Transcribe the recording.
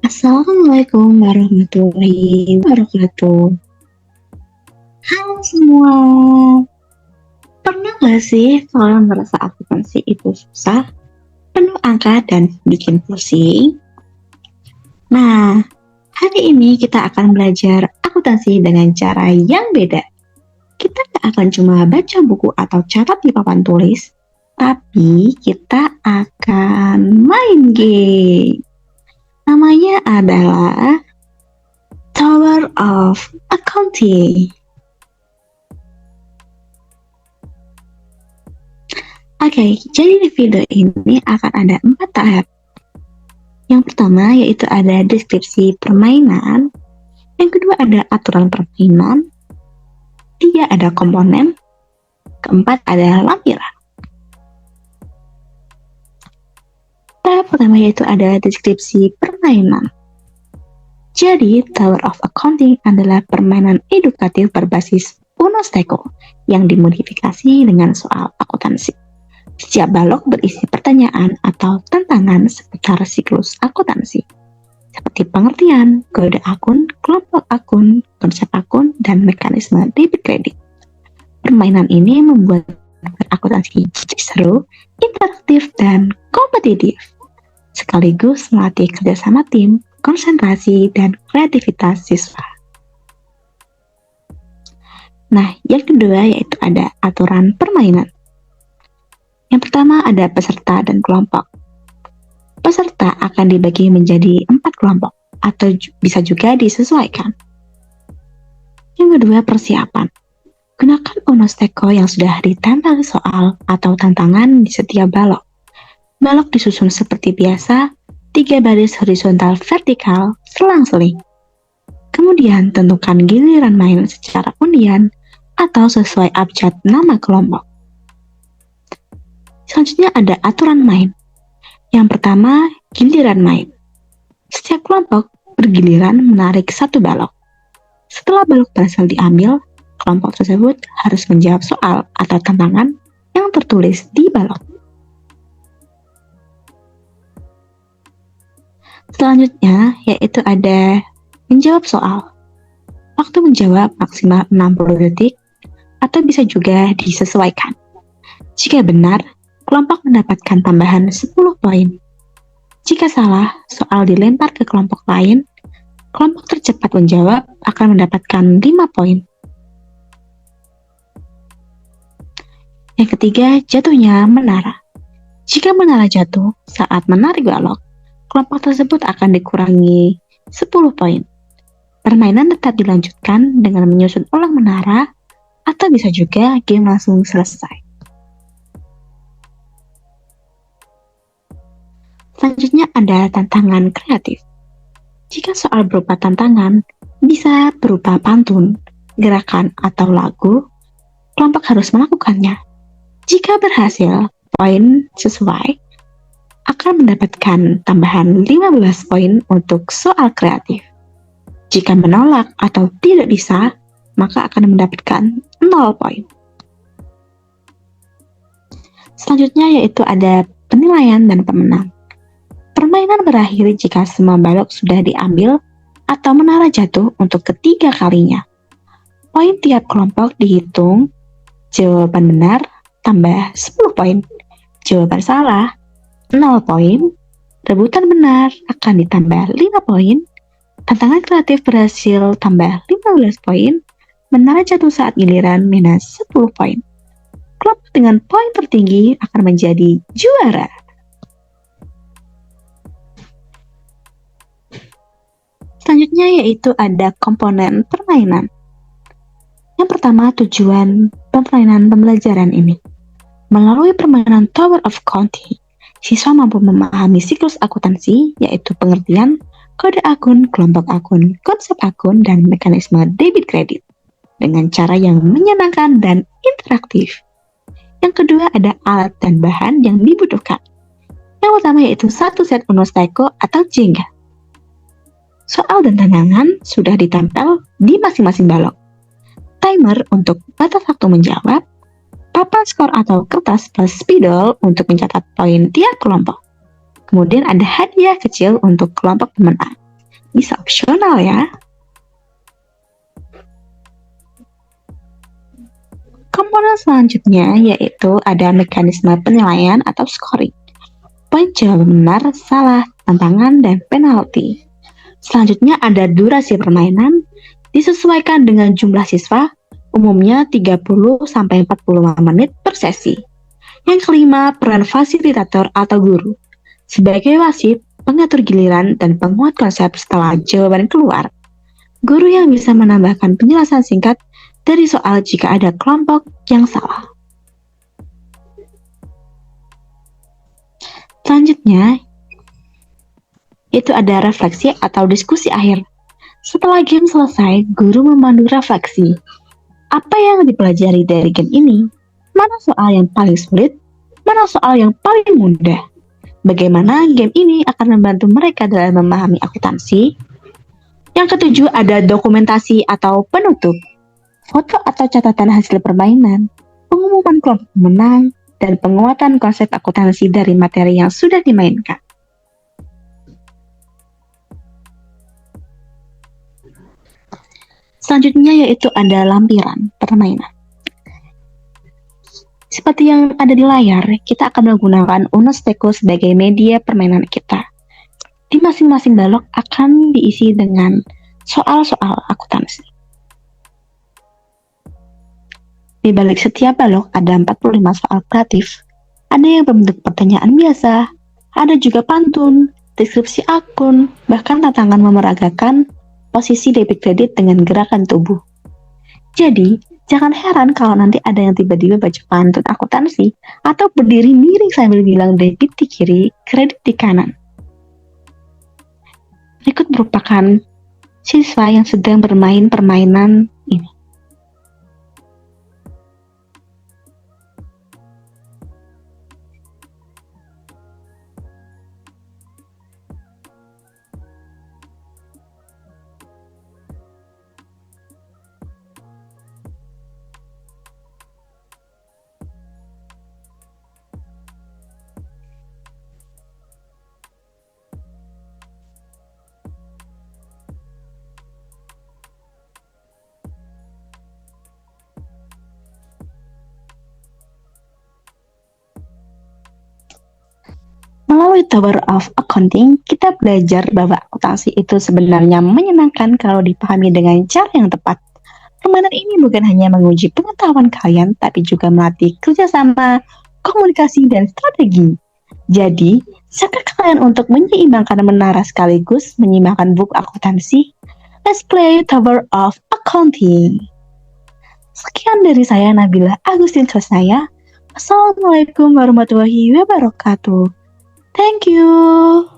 Assalamualaikum warahmatullahi wabarakatuh. Halo semua, pernah gak sih kalian merasa akuntansi itu susah, penuh angka dan bikin pusing? Nah, hari ini kita akan belajar akuntansi dengan cara yang beda. Kita gak akan cuma baca buku atau catat di papan tulis, tapi kita akan main game. Namanya adalah Tower of Accounting. Oke, jadi di video ini akan ada 4 tahap. Yang pertama yaitu ada deskripsi permainan. Yang kedua ada aturan permainan. 3 ada komponen. Keempat ada lampiran. Tahap pertama yaitu ada deskripsi permainan. Jadi, Tower of Accounting adalah permainan edukatif berbasis Unosteco yang dimodifikasi dengan soal akuntansi. Setiap balok berisi pertanyaan atau tantangan seputar siklus akuntansi, seperti pengertian, kode akun, kelompok akun, konsep akun, dan mekanisme debit kredit. Permainan ini membuat akuntansi jadi seru, interaktif, dan kompetitif, sekaligus melatih kerjasama tim, konsentrasi, dan kreativitas siswa. Nah, yang kedua yaitu ada aturan permainan. Yang pertama ada peserta dan kelompok. Peserta akan dibagi menjadi 4 kelompok atau bisa juga disesuaikan. Yang kedua persiapan. Gunakan Unosteco yang sudah ditempel soal atau tantangan di setiap balok. Balok disusun seperti biasa, 3 baris horizontal vertikal selang-seling. Kemudian tentukan giliran main secara undian atau sesuai abjad nama kelompok. Selanjutnya ada aturan main. Yang pertama, giliran main. Setiap kelompok bergiliran menarik 1 balok. Setelah balok berhasil diambil, kelompok tersebut harus menjawab soal atau tantangan yang tertulis di balok. Selanjutnya, yaitu ada menjawab soal. Waktu menjawab maksimal 60 detik atau bisa juga disesuaikan. Jika benar, kelompok mendapatkan tambahan 10 poin. Jika salah, soal dilempar ke kelompok lain, kelompok tercepat menjawab akan mendapatkan 5 poin. Yang ketiga, jatuhnya menara. Jika menara jatuh saat menarik balok, kelompok tersebut akan dikurangi 10 poin. Permainan tetap dilanjutkan dengan menyusun ulang menara, atau bisa juga game langsung selesai. Selanjutnya ada tantangan kreatif. Jika soal berupa tantangan, bisa berupa pantun, gerakan, atau lagu, kelompok harus melakukannya. Jika berhasil, poin sesuai, akan mendapatkan tambahan 15 poin untuk soal kreatif. Jika menolak atau tidak bisa, maka akan mendapatkan 0 poin. Selanjutnya yaitu ada penilaian dan pemenang. Permainan berakhir jika semua balok sudah diambil atau menara jatuh untuk ketiga kalinya. Poin tiap kelompok dihitung, jawaban benar tambah 10 poin, jawaban salah 0 poin, rebutan benar akan ditambah 5 poin, tantangan kreatif berhasil tambah 15 poin, menara jatuh saat giliran minus 10 poin. Kelompok dengan poin tertinggi akan menjadi juara. Selanjutnya yaitu ada komponen permainan. Yang pertama, tujuan permainan pembelajaran ini. Melalui permainan Tower of Accounting, siswa mampu memahami siklus akuntansi, yaitu pengertian, kode akun, kelompok akun, konsep akun, dan mekanisme debit kredit dengan cara yang menyenangkan dan interaktif. Yang kedua ada alat dan bahan yang dibutuhkan. Yang pertama yaitu 1 set Unosteco atau Jenga. Soal dan tantangan sudah ditempel di masing-masing balok. Timer untuk batas waktu menjawab, papan skor atau kertas plus spidol untuk mencatat poin tiap kelompok. Kemudian ada hadiah kecil untuk kelompok pemenang. Bisa opsional ya. Komponen selanjutnya yaitu ada mekanisme penilaian atau scoring. Poin jawaban benar, salah, tantangan, dan penalti. Selanjutnya ada durasi permainan, disesuaikan dengan jumlah siswa, umumnya 30-45 menit per sesi. Yang kelima, peran fasilitator atau guru. Sebagai wasit, pengatur giliran, dan penguat konsep setelah jawaban keluar. Guru yang bisa menambahkan penjelasan singkat dari soal jika ada kelompok yang salah. Selanjutnya, itu ada refleksi atau diskusi akhir. Setelah game selesai, guru memandu refleksi. Apa yang dipelajari dari game ini? Mana soal yang paling sulit? Mana soal yang paling mudah? Bagaimana game ini akan membantu mereka dalam memahami akuntansi? Yang ketujuh ada dokumentasi atau penutup. Foto atau catatan hasil permainan, pengumuman kelompok pemenang, dan penguatan konsep akuntansi dari materi yang sudah dimainkan. Selanjutnya yaitu ada lampiran permainan. Seperti yang ada di layar, kita akan menggunakan Uno Steko sebagai media permainan kita. Di masing-masing balok akan diisi dengan soal-soal akuntansi. Di balik setiap balok ada 45 soal kreatif. Ada yang berbentuk pertanyaan biasa, ada juga pantun, deskripsi akun, bahkan tantangan memeragakan posisi debit kredit dengan gerakan tubuh. Jadi, jangan heran kalau nanti ada yang tiba-tiba baca pantun akuntansi atau berdiri miring sambil bilang debit di kiri, kredit di kanan. Berikut merupakan siswa yang sedang bermain permainan ini. Melalui Tower of Accounting, kita belajar bahwa akuntansi itu sebenarnya menyenangkan kalau dipahami dengan cara yang tepat. Permainan ini bukan hanya menguji pengetahuan kalian, tapi juga melatih kerjasama, komunikasi, dan strategi. Jadi, siapkah kalian untuk menyeimbangkan menara sekaligus menyimpangkan buku akuntansi? Let's play Tower of Accounting. Sekian dari saya, Nabila Agustin Tresnaya. Assalamualaikum warahmatullahi wabarakatuh. Thank you.